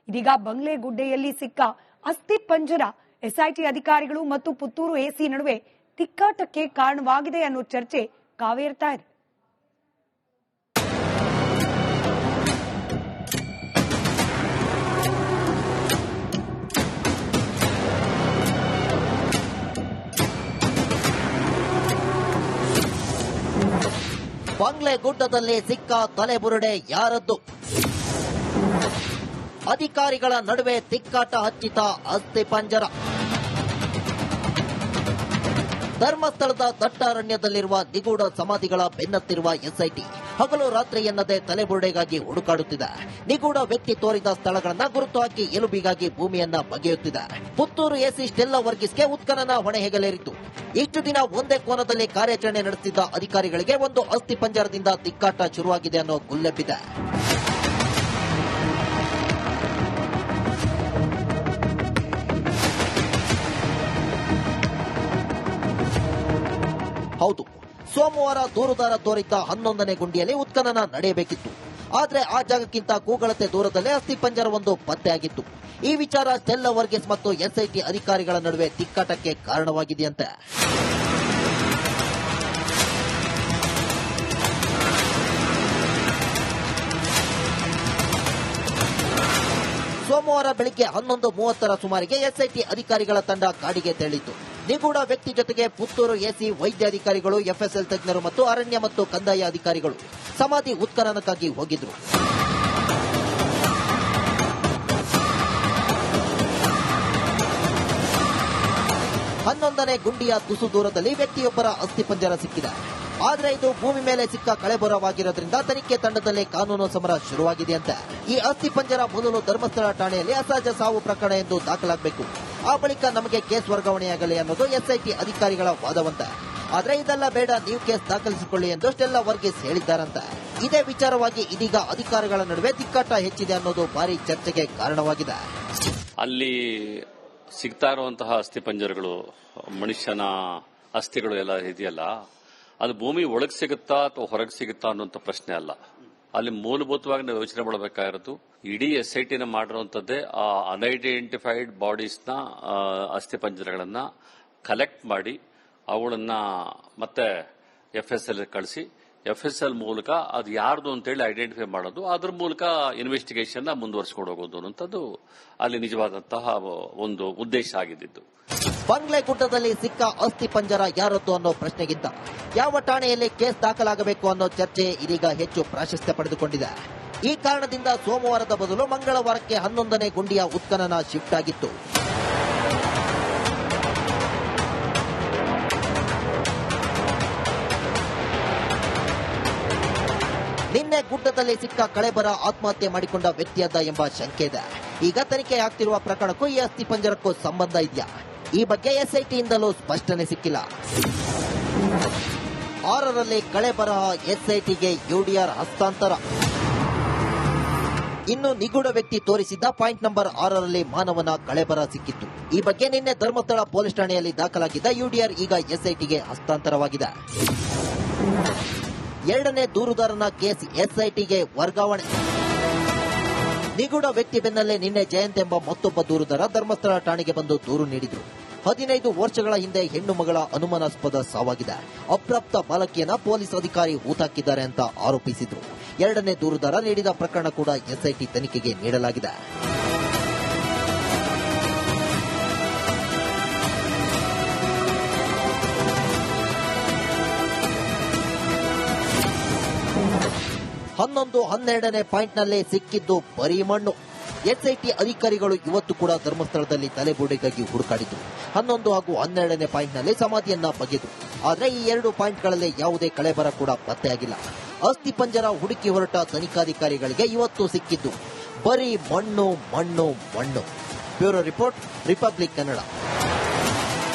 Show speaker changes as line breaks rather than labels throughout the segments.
ಇದೀಗ ಬಂಗ್ಲೆಗುಡ್ಡೆಯಲ್ಲಿ ಸಿಕ್ಕ ಅಸ್ಥಿ ಪಂಜರ ಎಸ್ಐಟಿ ಅಧಿಕಾರಿಗಳು ಮತ್ತು ಪುತ್ತೂರು ಎಸಿ ನಡುವೆ ತಿಕ್ಕಾಟಕ್ಕೆ ಕಾರಣವಾಗಿದೆ ಅನ್ನೋ ಚರ್ಚೆ ಕಾವೇರ್ತಾ ಇದೆ.
ಬಂಗ್ಲೆಗುಡ್ಡದಲ್ಲಿ ಸಿಕ್ಕ ತಲೆಬುರುಡೆ ಯಾರದ್ದು? ಅಧಿಕಾರಿಗಳ ನಡುವೆ ತಿಕ್ಕಾಟ ಹಚ್ಚಿತ ಅಸ್ಥಿ ಪಂಜರ. ಧರ್ಮಸ್ಥಳದ ದಟ್ಟಾರಣ್ಯದಲ್ಲಿರುವ ನಿಗೂಢ ಸಮಾಧಿಗಳ ಬೆನ್ನತ್ತಿರುವ ಎಸ್ಐಟಿ ಹಗಲು ರಾತ್ರಿ ಎನ್ನದೆ ತಲೆಬುರುಡೆಗಾಗಿ ಹುಡುಕಾಡುತ್ತಿದೆ. ನಿಗೂಢ ವ್ಯಕ್ತಿ ತೋರಿದ ಸ್ಥಳಗಳನ್ನ ಗುರುತು ಹಾಕಿ ಎಲುಬಿಗಾಗಿ ಭೂಮಿಯನ್ನ ಬಗೆಯುತ್ತಿದೆ. ಪುತ್ತೂರು ಎಸಿ ಸ್ಟೆಲ್ಲಾ ವರ್ಗೀಸ್ಗೆ ಉತ್ಖನನ ಹೊಣೆ ಹೆಗಲೇರಿತು. ಇಷ್ಟು ದಿನ ಒಂದೇ ಕೋನದಲ್ಲಿ ಕಾರ್ಯಾಚರಣೆ ನಡೆಸುತ್ತಿದ್ದ ಅಧಿಕಾರಿಗಳಿಗೆ ಒಂದು ಅಸ್ಥಿ ಪಂಜರದಿಂದ ತಿಕ್ಕಾಟ ಶುರುವಾಗಿದೆ ಅನ್ನೋ ಗುಲ್ಲೆಬ್ಬಿದೆ. ಹೌದು, ಸೋಮವಾರ ದೂರುದಾರ ತೋರಿದ್ದ 11ನೇ ಗುಂಡಿಯಲ್ಲಿ ಉತ್ಖನನ ನಡೆಯಬೇಕಿತ್ತು. ಆದರೆ ಆ ಜಾಗಕ್ಕಿಂತ ಕೂಗಳತೆ ದೂರದಲ್ಲೇ ಅಸ್ಥಿ ಪಂಜರವೊಂದು ಪತ್ತೆಯಾಗಿತ್ತು. ಈ ವಿಚಾರ ಸ್ಟೆಲ್ಲಾ ವರ್ಗೀಸ್ ಮತ್ತು ಎಸ್ಐಟಿ ಅಧಿಕಾರಿಗಳ ನಡುವೆ ತಿಕ್ಕಾಟಕ್ಕೆ ಕಾರಣವಾಗಿದೆಯಂತೆ. ಸೋಮವಾರ ಬೆಳಿಗ್ಗೆ 11:30 ಸುಮಾರಿಗೆ ಎಸ್ಐಟಿ ಅಧಿಕಾರಿಗಳ ತಂಡ ಕಾಡಿಗೆ ತೆರಳಿತು. ನಿಗೂಢ ವ್ಯಕ್ತಿ ಜೊತೆಗೆ ಪುತ್ತೂರು ಎಸಿ, ವೈದ್ಯಾಧಿಕಾರಿಗಳು, ಎಫ್ಎಸ್ಎಲ್ ತಜ್ಞರು ಮತ್ತು ಅರಣ್ಯ ಮತ್ತು ಕಂದಾಯ ಅಧಿಕಾರಿಗಳು ಸಮಾಧಿ ಉತ್ಖನನಕ್ಕಾಗಿ ಹೋಗಿದ್ರು. ಹನ್ನೊಂದನೇ ಗುಂಡಿಯ ತುಸು ದೂರದಲ್ಲಿ ವ್ಯಕ್ತಿಯೊಬ್ಬರ ಅಸ್ಥಿಪಂಜರ ಸಿಕ್ಕಿದೆ. ಆದರೆ ಇದು ಭೂಮಿ ಮೇಲೆ ಸಿಕ್ಕ ಕಳೆಬರವಾಗಿರೋದ್ರಿಂದ ತನಿಖೆ ತಂಡದಲ್ಲಿ ಕಾನೂನು ಸಮರ ಶುರುವಾಗಿದೆಯಂತೆ. ಈ ಅಸ್ಥಿಪಂಜರ ಮೊದಲು ಧರ್ಮಸ್ಥಳ ಠಾಣೆಯಲ್ಲಿ ಅಸಹಜ ಸಾವು ಪ್ರಕರಣ ಎಂದು ದಾಖಲಾಗಬೇಕು. ಆ ಬಳಿಕ ನಮಗೆ ಕೇಸ್ ವರ್ಗಾವಣೆಯಾಗಲಿ ಅನ್ನೋದು ಎಸ್ಐಟಿ ಅಧಿಕಾರಿಗಳ ವಾದವಂತೆ. ಆದರೆ ಇದೆಲ್ಲ ಬೇಡ, ನೀವು ಕೇಸ್ ದಾಖಲಿಸಿಕೊಳ್ಳಿ ಎಂದು ಸ್ಟೆಲ್ಲಾ ವರ್ಗೀಸ್ ಹೇಳಿದ್ದಾರಂತೆ. ಇದೇ ವಿಚಾರವಾಗಿ ಇದೀಗ ಅಧಿಕಾರಿಗಳ ನಡುವೆ ತಿಕ್ಕಾಟ ಹೆಚ್ಚಿದೆ ಅನ್ನೋದು ಭಾರಿ ಚರ್ಚೆಗೆ ಕಾರಣವಾಗಿದೆ.
ಅಲ್ಲಿ ಸಿಗ್ತಾ ಇರುವಂತಹ ಅಸ್ಥಿಪಂಜರಗಳು, ಮನುಷ್ಯನ ಅಸ್ಥಿಗಳು ಎಲ್ಲ ಇದೆಯಲ್ಲ, ಅದು ಭೂಮಿ ಒಳಗೆ ಸಿಗುತ್ತಾ ಅಥವಾ ಹೊರಗೆ ಸಿಗುತ್ತಾ ಅನ್ನುವಂಥ ಪ್ರಶ್ನೆ ಅಲ್ಲ. ಅಲ್ಲಿ ಮೂಲಭೂತವಾಗಿ ನಾವು ಯೋಚನೆ ಮಾಡಬೇಕಾಗಿರೋದು, ಇಡೀ ಎಸ್ಐಟಿನ ಮಾಡಿರುವಂತದ್ದೇ ಆ ಅನ್ಐಡೆಂಟಿಫೈಡ್ ಬಾಡೀಸ್ನ ಅಸ್ಥಿಪಂಜರಗಳನ್ನ ಕಲೆಕ್ಟ್ ಮಾಡಿ ಅವುಗಳನ್ನ ಮತ್ತೆ ಎಫ್ಎಸ್ಎಲ್ ಕಳಿಸಿ ಎಫ್ಎಸ್ಎಲ್ ಮೂಲಕ ಅದು ಯಾರ್ದು ಅಂತೇಳಿ ಐಡೆಂಟಿಫೈ ಮಾಡೋದು, ಅದ್ರ ಮೂಲಕ ಇನ್ವೆಸ್ಟಿಗೇಷನ್ ಮುಂದುವರಿಸಿಕೊಂಡು ಹೋಗೋದು ಅನ್ನೋಂಥದ್ದು ಅಲ್ಲಿ ನಿಜವಾದಂತಹ ಒಂದು ಉದ್ದೇಶ ಆಗಿದ್ದು.
ಬಂಗ್ಲೆಗುಡ್ಡದಲ್ಲಿ ಸಿಕ್ಕ ಅಸ್ಥಿ ಪಂಜರ ಯಾರದ್ದು ಅನ್ನೋ ಪ್ರಶ್ನೆಗಿಂತ ಯಾವ ಠಾಣೆಯಲ್ಲಿ ಕೇಸ್ ದಾಖಲಾಗಬೇಕು ಅನ್ನೋ ಚರ್ಚೆ ಇದೀಗ ಹೆಚ್ಚು ಪ್ರಾಶಸ್ತ್ಯ ಪಡೆದುಕೊಂಡಿದೆ. ಈ ಕಾರಣದಿಂದ ಸೋಮವಾರದ ಬದಲು ಮಂಗಳವಾರಕ್ಕೆ 11ನೇ ಗುಂಡಿಯ ಉತ್ಖನನ ಶಿಫ್ಟ್ ಆಗಿತ್ತು. ನಿನ್ನೆ ಗುಡ್ಡದಲ್ಲಿ ಸಿಕ್ಕ ಕಳೆಬರ ಆತ್ಮಹತ್ಯೆ ಮಾಡಿಕೊಂಡ ವ್ಯಕ್ತಿಯದ್ದ ಎಂಬ ಶಂಕೆ ಇದೆ. ಈಗ ತನಿಖೆ ಆಗ್ತಿರುವ ಪ್ರಕರಣಕ್ಕೂ ಈ ಅಸ್ಥಿ ಪಂಜರಕ್ಕೂ ಸಂಬಂಧ ಇದೆಯಾ? ಈ ಬಗ್ಗೆ ಎಸ್ಐಟಿಯಿಂದಲೂ ಸ್ಪಷ್ಟನೆ ಸಿಕ್ಕಿಲ್ಲ. 6ರಲ್ಲಿ ಕಳೆಬರಹ, ಎಸ್ಐಟಿಗೆ ಯುಡಿಆರ್ ಹಸ್ತಾಂತರ. ಇನ್ನು ನಿಗೂಢ ವ್ಯಕ್ತಿ ತೋರಿಸಿದ್ದ ಪಾಯಿಂಟ್ ನಂಬರ್ 6ರಲ್ಲಿ ಮಾನವನ ಕಳೆಬರ ಸಿಕ್ಕಿತ್ತು. ಈ ಬಗ್ಗೆ ನಿನ್ನೆ ಧರ್ಮಸ್ಥಳ ಪೊಲೀಸ್ ಠಾಣೆಯಲ್ಲಿ ದಾಖಲಾಗಿದ್ದ ಯುಡಿಆರ್ ಈಗ ಎಸ್ಐಟಿಗೆ ಹಸ್ತಾಂತರವಾಗಿದೆ. 2ನೇ ದೂರುದಾರನ ಕೇಸ್ ಎಸ್ಐಟಿಗೆ ವರ್ಗಾವಣೆ. ನಿಗೂಢ ವ್ಯಕ್ತಿ ಬೆನ್ನಲ್ಲೇ ನಿನ್ನೆ ಜಯಂತ್ ಎಂಬ ಮತ್ತೊಬ್ಬ ದೂರುದಾರ ಧರ್ಮಸ್ಥಳ ಠಾಣೆಗೆ ಬಂದು ದೂರು ನೀಡಿದ್ರು. 15 ವರ್ಷಗಳ ಹಿಂದೆ ಹೆಣ್ಣು ಮಗಳ ಅನುಮಾನಾಸ್ಪದ ಸಾವಾಗಿದೆ. ಅಪ್ರಾಪ್ತ ಬಾಲಕಿಯನ್ನ ಪೊಲೀಸ್ ಅಧಿಕಾರಿ ಹೂತಾಕಿದ್ದಾರೆ ಅಂತ ಆರೋಪಿಸಿದ್ರು. 2ನೇ ದೂರುದಾರ ನೀಡಿದ ಪ್ರಕರಣ ಕೂಡ ಎಸ್ಐಟಿ ತನಿಖೆಗೆ ನೀಡಲಾಗಿದೆ. ಹನ್ನೊಂದು 12ನೇ ಪಾಯಿಂಟ್ನಲ್ಲೇ ಸಿಕ್ಕಿದ್ದು ಬರೀ ಮಣ್ಣು. ಎಸ್ಐಟಿ ಅಧಿಕಾರಿಗಳು ಇವತ್ತು ಕೂಡ ಧರ್ಮಸ್ಥಳದಲ್ಲಿ ತಲೆಬುರುಡೆಗಾಗಿ ಹುಡುಕಾಡಿದ್ರು. 11 ಹಾಗೂ 12ನೇ ಪಾಯಿಂಟ್ನಲ್ಲಿ ಸಮಾಧಿಯನ್ನ ಬಗೆದು. ಆದರೆ ಈ 2 ಪಾಯಿಂಟ್ಗಳಲ್ಲಿ ಯಾವುದೇ ಕಳೆಬರ ಕೂಡ ಪತ್ತೆಯಾಗಿಲ್ಲ. ಅಸ್ಥಿ ಪಂಜರ ಹುಡುಕಿ ಹೊರಟ ತನಿಖಾಧಿಕಾರಿಗಳಿಗೆ ಇವತ್ತು ಸಿಕ್ಕಿದ್ದು ಬರೀ ಮಣ್ಣು ಮಣ್ಣು ಮಣ್ಣು. Bureau report, republic Kannada.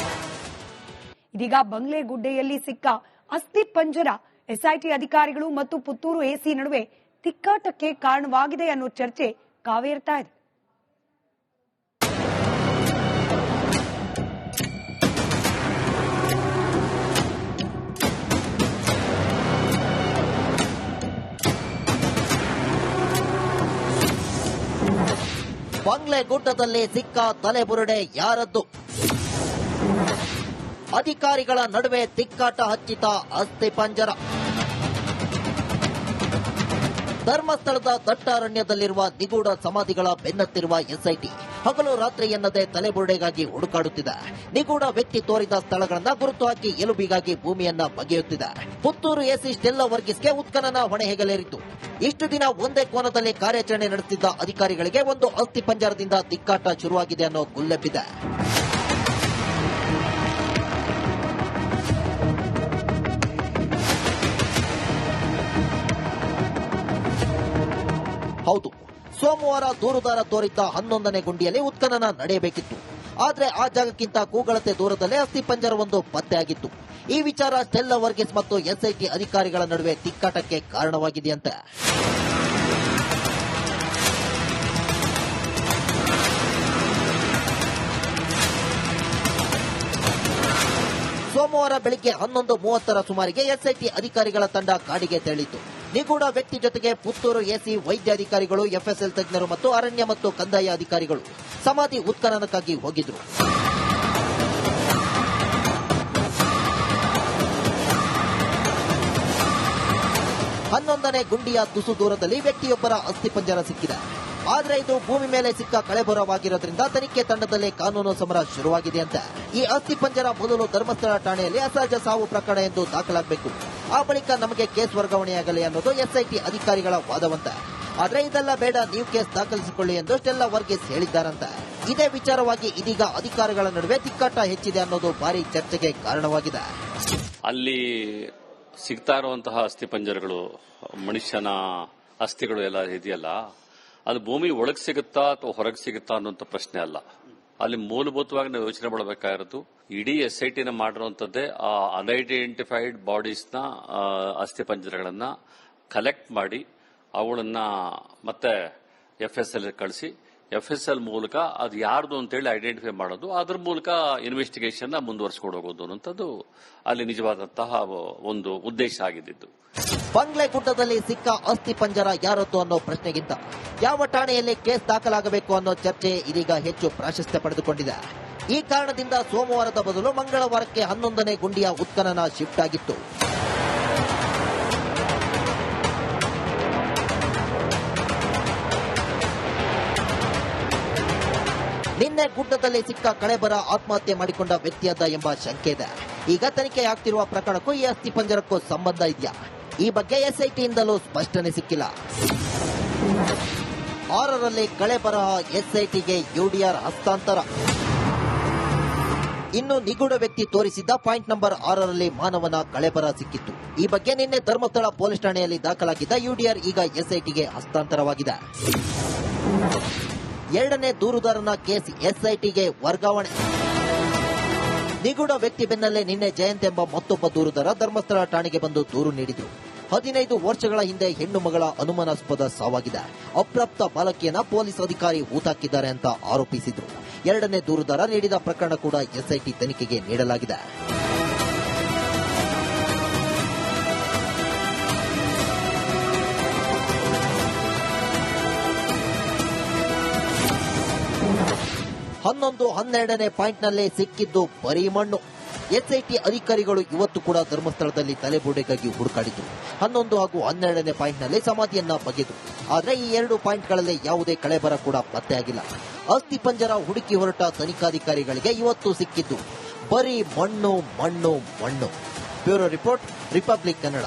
ಇದೀಗ ಬಂಗ್ಲೆಗುಡ್ಡೆಯಲ್ಲಿ ಸಿಕ್ಕ ಅಸ್ಥಿ ಪಂಜರ ಎಸ್ಐಟಿ ಅಧಿಕಾರಿಗಳು ಮತ್ತು ಪುತ್ತೂರು ಎಸಿ ನಡುವೆ ತಿಕ್ಕಾಟಕ್ಕೆ ಕಾರಣವಾಗಿದೆ ಅನ್ನೋ ಚರ್ಚೆ ಕಾವೇರ್ತಾ ಇದೆ.
ಬಂಗ್ಲೆ ಗುಡ್ಡದಲ್ಲಿ ಸಿಕ್ಕ ತಲೆಬುರುಡೆ ಯಾರದ್ದು? ಅಧಿಕಾರಿಗಳ ನಡುವೆ ತಿಕ್ಕಾಟ ಹಚ್ಚಿತ ಅಸ್ಥಿಪಂಜರ. ಧರ್ಮಸ್ಥಳದ ದಟ್ಟಾರಣ್ಯದಲ್ಲಿರುವ ನಿಗೂಢ ಸಮಾಧಿಗಳ ಬೆನ್ನತ್ತಿರುವ ಎಸ್ಐಟಿ ಹಗಲು ರಾತ್ರಿ ಎನ್ನದೆ ತಲೆಬುರುಡೆಗಾಗಿ ಹುಡುಕಾಡುತ್ತಿದೆ. ನಿಗೂಢ ವ್ಯಕ್ತಿ ತೋರಿದ ಸ್ಥಳಗಳನ್ನ ಗುರುತು ಹಾಕಿ ಎಲುಬಿಗಾಗಿ ಭೂಮಿಯನ್ನ ಬಗೆಯುತ್ತಿದೆ. ಪುತ್ತೂರು ಎಸಿ ಸ್ಟೆಲ್ಲಾ ವರ್ಗೀಸ್ಗೆ ಉತ್ಖನನ ಹೊಣೆ ಹೆಗಲೇರಿತು. ಇಷ್ಟು ದಿನ ಒಂದೇ ಕೋನದಲ್ಲಿ ಕಾರ್ಯಾಚರಣೆ ನಡೆಸುತ್ತಿದ್ದ ಅಧಿಕಾರಿಗಳಿಗೆ ಒಂದು ಅಸ್ಥಿಪಂಜರದಿಂದ ತಿಕ್ಕಾಟ ಶುರುವಾಗಿದೆ ಅನ್ನೋ ಗುಲ್ಲೆಬ್ಬಿದೆ. ಹೌದು, ಸೋಮವಾರ ದೂರುದಾರ ತೋರಿದ್ದ 11ನೇ ಗುಂಡಿಯಲ್ಲಿ ಉತ್ಖನನ ನಡೆಯಬೇಕಿತ್ತು. ಆದರೆ ಆ ಜಾಗಕ್ಕಿಂತ ಕೂಗಳತೆ ದೂರದಲ್ಲೇ ಅಸ್ಥಿಪಂಜರವೊಂದು ಪತ್ತೆಯಾಗಿತ್ತು. ಈ ವಿಚಾರ ಸ್ಟೆಲ್ಲಾ ವರ್ಗೀಸ್ ಮತ್ತು ಎಸ್ಐಟಿ ಅಧಿಕಾರಿಗಳ ನಡುವೆ ತಿಕ್ಕಾಟಕ್ಕೆ ಕಾರಣವಾಗಿದೆಯಂತೆ. ಸೋಮವಾರ ಬೆಳಿಗ್ಗೆ 11:30 ಸುಮಾರಿಗೆ ಎಸ್ಐಟಿ ಅಧಿಕಾರಿಗಳ ತಂಡ ಕಾಡಿಗೆ ತೆರಳಿತು. ನಿಗೂಢ ವ್ಯಕ್ತಿ ಜೊತೆಗೆ ಪುತ್ತೂರು ಎಸಿ, ವೈದ್ಯಾಧಿಕಾರಿಗಳು, ಎಫ್ಎಸ್ಎಲ್ ತಜ್ಞರು ಮತ್ತು ಅರಣ್ಯ ಮತ್ತು ಕಂದಾಯ ಅಧಿಕಾರಿಗಳು ಸಮಾಧಿ ಉತ್ಖನನಕ್ಕಾಗಿ ಹೋಗಿದ್ರು. ಹನ್ನೊಂದನೇ ಗುಂಡಿಯ ತುಸು ದೂರದಲ್ಲಿ ವ್ಯಕ್ತಿಯೊಬ್ಬರ ಅಸ್ಥಿಪಂಜರ ಸಿಕ್ಕಿದೆ. ಆದರೆ ಇದು ಭೂಮಿ ಮೇಲೆ ಸಿಕ್ಕ ಕಳೆಬರವಾಗಿರೋದ್ರಿಂದ ತನಿಖೆ ತಂಡದಲ್ಲಿ ಕಾನೂನು ಸಮರ ಶುರುವಾಗಿದೆಯಂತೆ. ಈ ಅಸ್ಥಿಪಂಜರ ಮೊದಲು ಧರ್ಮಸ್ಥಳ ಠಾಣೆಯಲ್ಲಿ ಅಸಹಜ ಸಾವು ಪ್ರಕರಣ ಎಂದು ದಾಖಲಾಗಬೇಕು. ಆ ಬಳಿಕ ನಮಗೆ ಕೇಸ್ ವರ್ಗಾವಣೆಯಾಗಲಿ ಅನ್ನೋದು ಎಸ್ಐಟಿ ಅಧಿಕಾರಿಗಳ ವಾದವಂತೆ. ಆದರೆ ಇದೆಲ್ಲ ಬೇಡ, ನೀವು ಕೇಸ್ ದಾಖಲಿಸಿಕೊಳ್ಳಿ ಎಂದು ಸ್ಟೆಲ್ಲಾ ವರ್ಗೀಸ್ ಹೇಳಿದ್ದಾರಂತೆ. ಇದೇ ವಿಚಾರವಾಗಿ ಇದೀಗ ಅಧಿಕಾರಿಗಳ ನಡುವೆ ತಿಕ್ಕಾಟ ಹೆಚ್ಚಿದೆ ಅನ್ನೋದು ಭಾರಿ ಚರ್ಚೆಗೆ ಕಾರಣವಾಗಿದೆ.
ಅಲ್ಲಿ ಸಿಗ್ತಾ ಇರುವಂತಹ ಅಸ್ಥಿಪಂಜರಗಳು, ಮನುಷ್ಯನ ಅಸ್ಥಿಗಳು ಎಲ್ಲ ಇದೆಯಲ್ಲ, ಅದು ಭೂಮಿ ಒಳಗೆ ಸಿಗುತ್ತಾ ಅಥವಾ ಹೊರಗೆ ಸಿಗುತ್ತಾ ಅನ್ನೋಂಥ ಪ್ರಶ್ನೆ ಅಲ್ಲ. ಅಲ್ಲಿ ಮೂಲಭೂತವಾಗಿ ನಾವು ಯೋಚನೆ ಮಾಡಬೇಕಾಗಿರೋದು, ಇಡೀ ಎಸ್ಐಟಿನ ಮಾಡಿರುವಂತದ್ದೇ ಆ ಅನ್ಐಡೆಂಟಿಫೈಡ್ ಬಾಡೀಸ್ನ ಅಸ್ಥಿಪಂಜರಗಳನ್ನ ಕಲೆಕ್ಟ್ ಮಾಡಿ ಅವುಗಳನ್ನ ಮತ್ತೆ ಎಫ್ಎಸ್ಎಲ್ ಕಳಿಸಿ, ಎಫ್ಎಸ್ಎಲ್ ಮೂಲಕ ಅದು ಯಾರ್ದು ಅಂತೇಳಿ ಐಡೆಂಟಿಫೈ ಮಾಡೋದು, ಅದರ ಮೂಲಕ ಇನ್ವೆಸ್ಟಿಗೇಷನ್ ಮುಂದುವರಿಸಿಕೊಂಡು ಹೋಗೋದು ಅನ್ನೋಂಥದ್ದು ಅಲ್ಲಿ ನಿಜವಾದಂತಹ ಒಂದು ಉದ್ದೇಶ ಆಗಿದ್ದು.
ಬಂಗ್ಲೆ ಗುಡ್ಡದಲ್ಲಿ ಸಿಕ್ಕ ಅಸ್ಥಿಪಂಜರ ಯಾರದ್ದು ಅನ್ನೋ ಪ್ರಶ್ನೆಗಿಂತ ಯಾವ ಠಾಣೆಯಲ್ಲಿ ಕೇಸ್ ದಾಖಲಾಗಬೇಕು ಅನ್ನೋ ಚರ್ಚೆ ಇದೀಗ ಹೆಚ್ಚು ಪ್ರಾಶಸ್ತ್ಯ ಪಡೆದುಕೊಂಡಿದೆ. ಈ ಕಾರಣದಿಂದ ಸೋಮವಾರದ ಬದಲು ಮಂಗಳವಾರಕ್ಕೆ 11ನೇ ಗುಂಡಿಯ ಉತ್ಖನನ ಶಿಫ್ಟ್ ಆಗಿತ್ತು. ನಿನ್ನೆ ಗುಡ್ಡದಲ್ಲಿ ಸಿಕ್ಕ ಕಳೆಬರ ಆತ್ಮಹತ್ಯೆ ಮಾಡಿಕೊಂಡ ವ್ಯಕ್ತಿಯದ್ದ ಎಂಬ ಶಂಕೆ ಇದೆ. ಈಗ ತನಿಖೆ ಆಗ್ತಿರುವ ಪ್ರಕರಣಕ್ಕೂ ಈ ಅಸ್ಥಿಪಂಜರಕ್ಕೂ ಸಂಬಂಧ ಇದೆಯಾ? ಈ ಬಗ್ಗೆ ಎಸ್ಐಟಿಯಿಂದಲೂ ಸ್ಪಷ್ಟನೆ ಸಿಕ್ಕಿಲ್ಲ. 6ರಲ್ಲಿ ಕಳೆಬರಹ, ಎಸ್ಐಟಿಗೆ ಯುಡಿಆರ್ ಹಸ್ತಾಂತರ. ಇನ್ನು ನಿಗೂಢ ವ್ಯಕ್ತಿ ತೋರಿಸಿದ್ದ ಪಾಯಿಂಟ್ ನಂಬರ್ 6ರಲ್ಲಿ ಮಾನವನ ಕಳೆಬರ ಸಿಕ್ಕಿತ್ತು. ಈ ಬಗ್ಗೆ ನಿನ್ನೆ ಧರ್ಮಸ್ಥಳ ಪೊಲೀಸ್ ಠಾಣೆಯಲ್ಲಿ ದಾಖಲಾಗಿದ್ದ ಯುಡಿಆರ್ ಈಗ ಎಸ್ಐಟಿಗೆ ಹಸ್ತಾಂತರವಾಗಿದೆ. 2ನೇ ದೂರುದಾರನ ಕೇಸ್ ಎಸ್ಐಟಿಗೆ ವರ್ಗಾವಣೆ. ನಿಗೂಢ ವ್ಯಕ್ತಿ ಬೆನ್ನಲ್ಲೇ ನಿನ್ನೆ ಜಯಂತ್ ಎಂಬ ಮತ್ತೊಬ್ಬ ದೂರುದಾರ ಧರ್ಮಸ್ಥಳ ಠಾಣೆಗೆ ಬಂದು ದೂರು ನೀಡಿದ್ರು. 15 ವರ್ಷಗಳ ಹಿಂದೆ ಹೆಣ್ಣು ಮಗಳ ಅನುಮಾನಾಸ್ಪದ ಸಾವಾಗಿದೆ. ಅಪ್ರಾಪ್ತ ಬಾಲಕಿಯನ್ನ ಪೊಲೀಸ್ ಅಧಿಕಾರಿ ಹೂತಾಕಿದ್ದಾರೆ ಅಂತ ಆರೋಪಿಸಿದ್ರು. 2ನೇ ದೂರುದಾರ ನೀಡಿದ ಪ್ರಕರಣ ಕೂಡ ಎಸ್ಐಟಿ ತನಿಖೆಗೆ ನೀಡಲಾಗಿದೆ. ಹನ್ನೊಂದು 12ನೇ ಪಾಯಿಂಟ್ನಲ್ಲೇ ಸಿಕ್ಕಿದ್ದು ಬರೀ ಮಣ್ಣು. ಎಸ್ಐಟಿ ಅಧಿಕಾರಿಗಳು ಇವತ್ತು ಕೂಡ ಧರ್ಮಸ್ಥಳದಲ್ಲಿ ತಲೆಬುರುಡೆಗಾಗಿ ಹುಡುಕಾಡಿದ್ರು. 11 ಹಾಗೂ 12ನೇ ಪಾಯಿಂಟ್ನಲ್ಲಿ ಸಮಾಧಿಯನ್ನ ಬಗೆದು. ಆದರೆ ಈ 2 ಪಾಯಿಂಟ್ಗಳಲ್ಲಿ ಯಾವುದೇ ಕಳೆಬರ ಕೂಡ ಪತ್ತೆಯಾಗಿಲ್ಲ. ಅಸ್ಥಿಪಂಜರ ಹುಡುಕಿ ಹೊರಟ ತನಿಖಾಧಿಕಾರಿಗಳಿಗೆ ಇವತ್ತು ಸಿಕ್ಕಿದ್ದು ಬರೀ ಮಣ್ಣು ಮಣ್ಣು ಮಣ್ಣು. Bureau report, republic Kannada.